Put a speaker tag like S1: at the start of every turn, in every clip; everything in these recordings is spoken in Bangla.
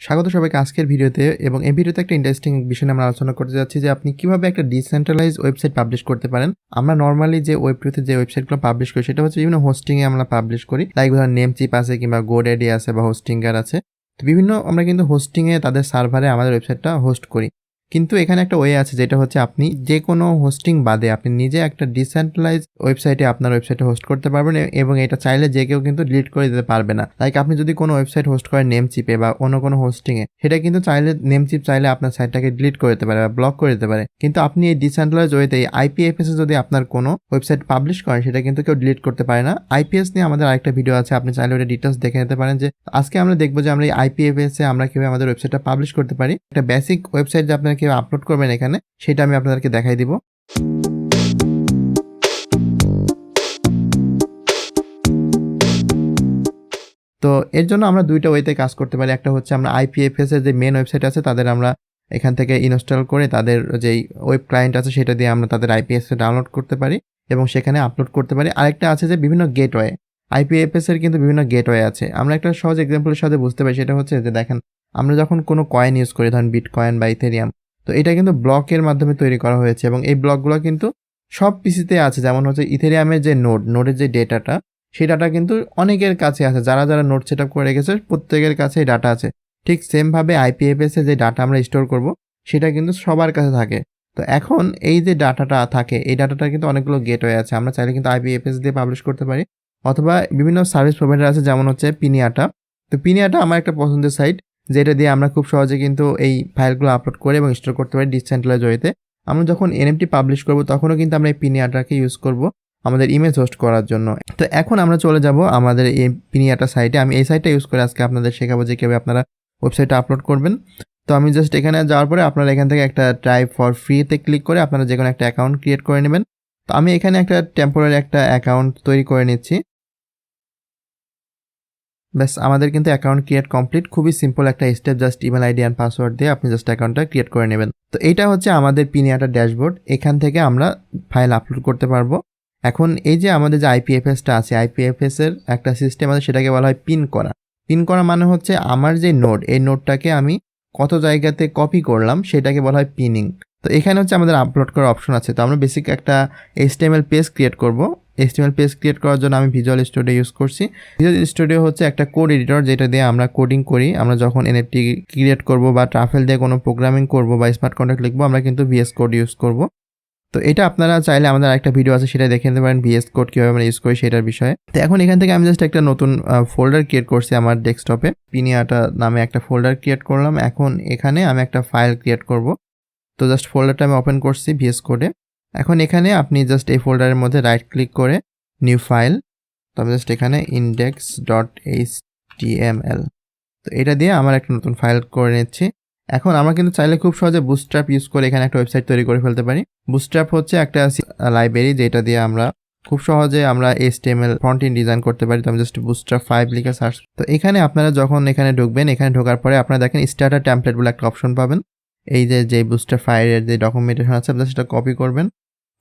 S1: স্বাগত সবাইকে আজকের ভিডিওতে এবং এই ভিডিওতে একটা ইন্টারেস্টিং বিষয় নিয়ে আমরা আলোচনা করতে যাচ্ছি যে আপনি কিভাবে একটা ডিসেন্ট্রালাইজ ওয়েবসাইট পাবলিশ করতে পারেন। আমরা নরমালি যে ওয়েব2 তে যে ওয়েবসাইটগুলো পাবলিশ করি সেটা হচ্ছে বিভিন্ন হোস্টিং এ আমরা পাবলিশ করি। লাইক ধরুন নেমচিপ আছে কিংবা গোড্যাডি আছে বা হোস্টিংগার আছে। তো বিভিন্ন আমরা কিন্তু হোস্টিং এ তাদের সার্ভারে আমাদের ওয়েবসাইটটা হোস্ট করি। কিন্তু এখানে একটা ওয়ে আছে যেটা হচ্ছে আপনি যেকোনো হোস্টিং বাদে আপনি নিজে একটা ডিসেন্ট্রালাইজ ওয়েবসাইটে আপনার ওয়েবসাইটে হোস্ট করতে পারবেন এবং এটা চাইলে যে কেউ কিন্তু ডিলিট করে দিতে পারবে না। লাইক আপনি যদি কোনো ওয়েবসাইট হোস্ট করেন নেমচিপে বা অন্য কোনো হোস্টিং এ, সেটা কিন্তু চাইলে নেমচিপ চাইলে আপনার সাইটটাকে ডিলিট করে দিতে পারে বা ব্লক করে দিতে পারে। কিন্তু আপনি এই ডিসেন্ট্রালাইজ ওয়েতে IPFS এ যদি আপনার কোনো ওয়েবসাইট পাবলিশ করেন সেটা কিন্তু কেউ ডিলিট করতে পারে না। IPFS নিয়ে আমাদের আরেকটা ভিডিও আছে, আপনি চাইলে ওটা ডিটেইলস দেখে নিতে পারেন। যে আজকে আমরা দেখবো যে আমরা এই IPFS এ আমরা কিভাবে আমাদের ওয়েবসাইটটা পাবলিশ করতে পারি। একটা বেসিক ওয়েবসাইট যে আপনারা কিভাবে আপলোড করবেন এখানে, সেটা আমি আপনাদেরকে দেখাই দিব। তো এর জন্য আমরা দুইটা ওয়েতে কাজ করতে পারি। একটা হচ্ছে আমরা IPFS এর যে মেন ওয়েবসাইট আছে তাদের আমরা এখান থেকে ইনস্টল করে তাদের যেই ওয়েব ক্লায়েন্ট আছে সেটা দিয়ে আমরা তাদের IPFS ডাউনলোড করতে পারি এবং সেখানে আপলোড করতে পারি। আরেকটা আছে যে বিভিন্ন গেটওয়ে, IPFS এর কিন্তু বিভিন্ন গেটওয়ে আছে। আমরা একটা সহজ এক্সাম্পলের সাথে বুঝতে পারি, সেটা হচ্ছে যে দেখেন আমরা যখন কোনো কয়েন ইউজ করি, ধরেন বিটকয়েন বা ইথেরিয়াম, তো এটা কিন্তু ব্লকের মাধ্যমে তৈরি করা হয়েছে এবং এই ব্লকগুলো কিন্তু সব পিসিতে আছে। যেমন হচ্ছে ইথেরিয়ামের যে নোডের যে ডেটাটা, সেই ডাটা কিন্তু অনেকের কাছে আছে, যারা নোড সেটআপ করে রেখেছে প্রত্যেকের কাছে এই ডাটা আছে। ঠিক সেমভাবে IPFS এ যে ডাটা আমরা স্টোর করব সেটা কিন্তু সবার কাছে থাকে। তো এখন এই যে ডাটাটা থাকে, এই ডাটাটা কিন্তু অনেকগুলো গেটওয়ে আছে। আমরা চাইলে কিন্তু IPFS দিয়ে পাবলিশ করতে পারি অথবা বিভিন্ন সার্ভিস প্রোভাইডার আছে যেমন হচ্ছে পিনিয়াটা। তো পিনিয়াটা আমার একটা পছন্দের সাইট, যেটা দিয়ে আমরা খুব সহজে কিন্তু এই ফাইলগুলো আপলোড করে এবং স্টোর করতে পারি ডিসেন্ট্রালাইজড ওয়েতে। আমরা যখন NFT পাবলিশ করব তখনও কিন্তু আমরা এই পিনিয়াটাকে ইউজ করব আমাদের ইমেজ হোস্ট করার জন্য। তো এখন আমরা চলে যাব আমাদের এই পিনিয়াটা সাইটে। আমি এই সাইটটা ইউজ করে আজকে আপনাদের শেখাবো যে কিভাবে আপনারা ওয়েবসাইটটা আপলোড করবেন। তো আমি জাস্ট এখানে যাওয়ার পরে আপনারা এখান থেকে একটা ট্রাই ফর ফ্রিতে ক্লিক করে আপনারা যে কোনো একটা অ্যাকাউন্ট ক্রিয়েট করে নেবেন। তো আমি এখানে একটা টেম্পোরারি একটা অ্যাকাউন্ট তৈরি করে নিচ্ছি। ব্যাস আমাদের কিন্তু অ্যাকাউন্ট ক্রিয়েট কমপ্লিট। খুবই সিম্পল একটা step, just email ID and password দিয়ে আপনি জাস্ট অ্যাকাউন্টটা ক্রিয়েট করে নেবেন। তো এইটা হচ্ছে আমাদের পিনিয়াটা ড্যাশবোর্ড। এখান থেকে আমরা ফাইল আপলোড করতে পারবো। এখন এই যে আমাদের যে IPFSটা আছে, IPFS এর একটা সিস্টেম আছে, সেটাকে বলা হয় পিন করা। পিন করা মানে হচ্ছে আমার যে নোড, এই নোডটাকে আমি কত জায়গাতে কপি করলাম সেটাকে বলা হয় পিনিং। তো এখানে হচ্ছে আমাদের আপলোড করার অপশন আছে। তো আমরা বেসিক একটা HTML পেজ ক্রিয়েট করব। HTML পেজ ক্রিয়েট করার জন্য আমি ভিজুয়াল স্টুডিও ইউজ করছি। ভিজুয়াল স্টুডিও হচ্ছে একটা কোড এডিটর যেটা দিয়ে আমরা কোডিং করি। আমরা যখন NFT ক্রিয়েট করব বা ট্রাফেল দিয়ে কোনো প্রোগ্রামিং করব বা স্মার্ট কন্ট্রাক্ট লিখবো, আমরা কিন্তু VS কোড ইউজ করব। তো এটা আপনারা চাইলে আমাদের আরেকটা ভিডিও আছে, সেটা দেখে নিতে পারেন VS কোড কীভাবে আমরা ইউজ করি সেটার বিষয়ে। তো এখন এখান থেকে আমি জাস্ট একটা নতুন ফোল্ডার ক্রিয়েট করছি আমার ডেস্কটপে। পিনিয়াটা নামে একটা ফোল্ডার ক্রিয়েট করলাম। এখন এখানে আমি একটা ফাইল ক্রিয়েট করব। তো জাস্ট ফোল্ডারটা আমি ওপেন করছি VS কোডে। এখন এখানে আপনি জাস্ট এই ফোল্ডারের মধ্যে রাইট ক্লিক করে নিউ ফাইল, তবে জাস্ট এখানে index.html, তো এটা দিয়ে আমার একটা নতুন ফাইল করে নিচ্ছি। এখন আমরা কিন্তু চাইলে খুব সহজে বুটস্ট্র্যাপ ইউজ করে এখানে একটা ওয়েবসাইট তৈরি করে ফেলতে পারি। বুটস্ট্র্যাপ হচ্ছে একটা লাইব্রেরি যেটা দিয়ে আমরা খুব সহজে আমরা HTML ফ্রন্ট এন্ড ডিজাইন করতে পারি। তো আমি জাস্ট বুটস্ট্র্যাপ 5 লিখে সার্চ। তো এখানে আপনারা যখন এখানে ঢুকবেন, এখানে ঢোকার পরে আপনারা দেখেন স্টার্টার টেমপ্লেট বলে একটা অপশন পাবেন। এই যে বুটস্ট্র্যাপ ফাইলের যে ডকুমেন্টেশন আছে আপনি সেটা কপি করবেন।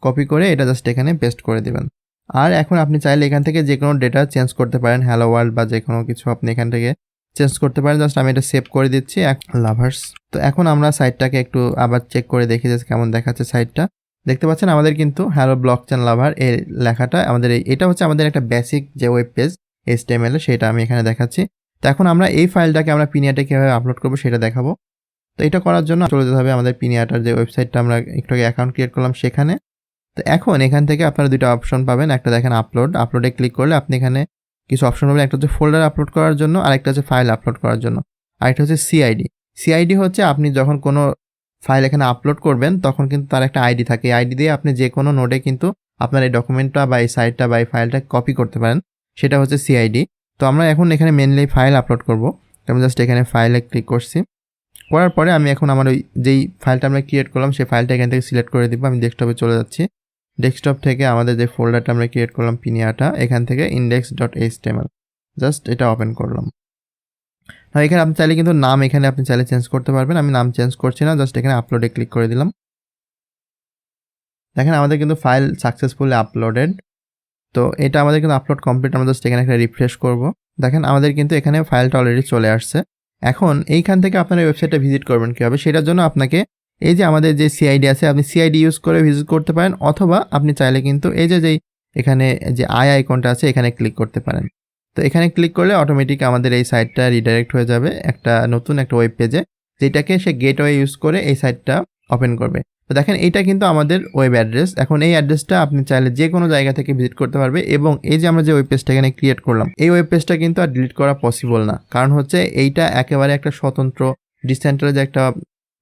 S1: কপি করে এটা জাস্ট এখানে পেস্ট করে দিবেন। আর এখন আপনি চাইলে এখান থেকে যে কোনো ডেটা চেঞ্জ করতে পারেন, হ্যালো ওয়ার্ল্ড বা যে কোনো কিছু আপনি এখান থেকে চেঞ্জ করতে পারেন। জাস্ট আমি এটা সেভ করে দিচ্ছি লাভার্স। তো এখন আমরা সাইটটাকে একটু আবার চেক করে দেখি যে কেমন দেখাচ্ছে সাইটটা। দেখতে পাচ্ছেন আমাদের কিন্তু হ্যালো ব্লকচেন লাভার এর লেখাটা আমাদের এটা হচ্ছে আমাদের একটা বেসিক যে ওয়েব পেজ HTML, সেটা আমি এখানে দেখাচ্ছি। তো এখন আমরা এই ফাইলটাকে আমরা পিনিয়াটে কীভাবে আপলোড করবো সেটা দেখাবো। তো এটা করার জন্য চলে যেতে হবে আমাদের পিনিয়াটার যে ওয়েবসাইটটা আমরা একটু আগে অ্যাকাউন্ট ক্রিয়েট করলাম সেখানে। তো এখন এখান থেকে আপনারা দুটো অপশন পাবেন। একটা দেখেন আপলোডে ক্লিক করলে আপনি এখানে কিছু অপশন পাবেন। একটা হচ্ছে ফোল্ডার আপলোড করার জন্য, আরেকটা হচ্ছে ফাইল আপলোড করার জন্য, আরেকটা হচ্ছে CID হচ্ছে আপনি যখন কোনো ফাইল এখানে আপলোড করবেন তখন কিন্তু তার একটা আইডি থাকে। এই আইডি দিয়ে আপনি যে কোনো নোডে কিন্তু আপনার এই ডকুমেন্টটা বা এই সাইটটা বা এই ফাইলটা কপি করতে পারেন, সেটা হচ্ছে CID। তো আমরা এখন এখানে মেনলি ফাইল আপলোড করব। আমি জাস্ট এখানে ফাইলে ক্লিক করছি। করার পরে আমি এখন আমার ওই যেই ফাইলটা আমরা ক্রিয়েট করলাম সেই ফাইলটা এখান থেকে সিলেক্ট করে দিব। আমি ডেস্কটপে চলে যাচ্ছি। ডেস্কটপ থেকে আমাদের যে ফোল্ডারটা আমরা ক্রিয়েট করলাম পিনিয়াটা, এখান থেকে index.html জাস্ট এটা ওপেন করলাম। আর এখানে আপনি চাইলে কিন্তু নাম এখানে আপনি চাইলে চেঞ্জ করতে পারবেন। আমি নাম চেঞ্জ করছি না, জাস্ট এখানে আপলোডে ক্লিক করে দিলাম। দেখেন আমাদের কিন্তু ফাইল সাকসেসফুলি আপলোডেড। তো এটা আমাদের কিন্তু আপলোড কমপ্লিট। আমরা জাস্ট এখানে একটা রিফ্রেশ করব। দেখেন আমাদের কিন্তু এখানে ফাইলটা অলরেডি চলে আসছে এখন এইখান থেকে আপনার এই ওয়েবসাইটটা ভিজিট করবেন কীভাবে, সেটার জন্য আপনাকে এই যে আমাদের যে সিআইডি আছে, আপনি সিআইডি ইউজ করে ভিজিট করতে পারেন, অথবা আপনি চাইলে কিন্তু এই যে যেই এখানে যে আইকনটা আছে এখানে ক্লিক করতে পারেন। তো এখানে ক্লিক করলে অটোমেটিক আমাদের এই সাইটটা রিডাইরেক্ট হয়ে যাবে নতুন একটা ওয়েব পেজে, যেটাকে সে গেটওয়ে ইউজ করে এই সাইটটা ওপেন করবে। তো দেখেন এইটা কিন্তু আমাদের ওয়েব অ্যাড্রেস। এখন এই অ্যাড্রেসটা আপনি চাইলে যে কোনো জায়গা থেকে ভিজিট করতে পারবে, এবং এই যে আমরা যে ওয়েব পেজটা এখানে ক্রিয়েট করলাম, এই ওয়েব পেজটা কিন্তু আর ডিলিট করা পসিবল না। কারণ হচ্ছে এইটা একেবারে একটা স্বতন্ত্র ডিসেন্ট্রালাইজ একটা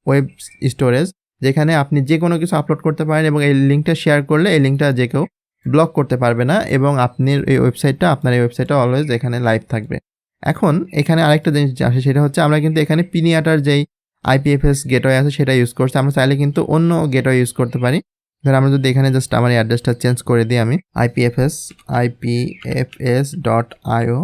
S1: ওয়েব স্টোরেজ, যেখানে আপনি যে কোনো কিছু আপলোড করতে পারেন, এবং এই লিঙ্কটা শেয়ার করলে এই লিঙ্কটা যে কেউ ব্লক করতে পারবে না, এবং আপনার এই ওয়েবসাইটটা অলওয়েজ এখানে লাইভ থাকবে। এখন এখানে আরেকটা জিনিস আসে, সেটা হচ্ছে আমরা কিন্তু এখানে পিনিয়াটার যেই IPFS গেটওয়ে আছে সেটা ইউজ করছি। আমরা চাইলে কিন্তু অন্য গেটওয়ে ইউজ করতে পারি। ধর আমরা যদি এখানে জাস্ট আমার এই অ্যাড্রেসটা চেঞ্জ করে দিই, আমি IPFS.io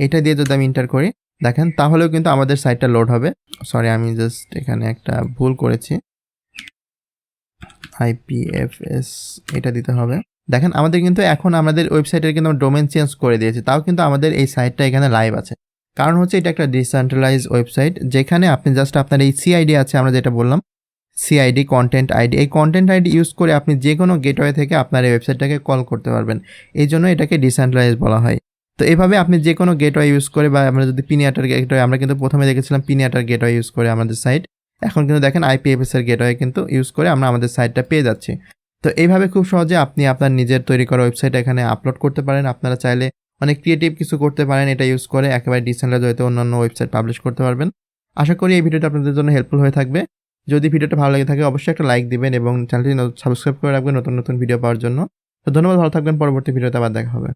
S1: এটা দিয়ে যদি আমি এন্টার করি, দেখেন তাহলেও কিন্তু আমাদের সাইটটা লোড হবে। সরি, আমি জাস্ট এখানে একটা ভুল করেছি, IPFS এটা দিতে হবে। দেখেন আমাদের কিন্তু এখন আমাদের ওয়েবসাইটের কিন্তু ডোমেইন চেঞ্জ করে দিয়েছি, তাও কিন্তু আমাদের এই সাইটটা এখানে লাইভ আছে। কারণ হচ্ছে এটা একটা ডিসেন্ট্রালাইজ ওয়েবসাইট, যেখানে আপনি জাস্ট আপনার এই সিআইডি আছে, আমরা যেটা বললাম সিআইডি, কন্টেন্ট আইডি, এই কন্টেন্ট আইডি ইউজ করে আপনি যে কোনো গেটওয়ে থেকে আপনার এই ওয়েবসাইটটাকে কল করতে পারবেন। এই জন্য এটাকে ডিসেন্ট্রালাইজ বলা হয়। তো এভাবে আপনি যে কোনো গেটওয়ে ইউজ করে, বা আমরা যদি পিনিয়াটার গেটওয়ে, আমরা কিন্তু প্রথমে দেখেছিলাম পিনিয়াটার গেটওয়ে ইউজ করে আমাদের সাইট, এখন কিন্তু দেখেন IPFS এর গেটওয়ে কিন্তু ইউজ করে আমরা আমাদের সাইটটা পেয়ে যাচ্ছি। তো এইভাবে খুব সহজে আপনি আপনার নিজের তৈরি করা ওয়েবসাইট এখানে আপলোড করতে পারেন। আপনারা চাইলে অনেক ক্রিয়েটিভ কিছু করতে পারেন এটা ইউজ করে, একেবারে ডিসেন্ট্রালাইজ হয়তো অন্যান্য ওয়েবসাইট পাবলিশ করতে পারবেন। আশা করি এই ভিডিওটা আপনাদের জন্য হেল্পফুল হয়ে থাকবে। যদি ভিডিওটা ভালো লেগে থাকে অবশ্যই একটা লাইক দিবেন, এবং চ্যানেলটি সাবস্ক্রাইব করে রাখবেন নতুন নতুন ভিডিও পাওয়ার জন্য। তো ধন্যবাদ, ভালো থাকবেন, পরবর্তী ভিডিওতে আবার দেখা হবে।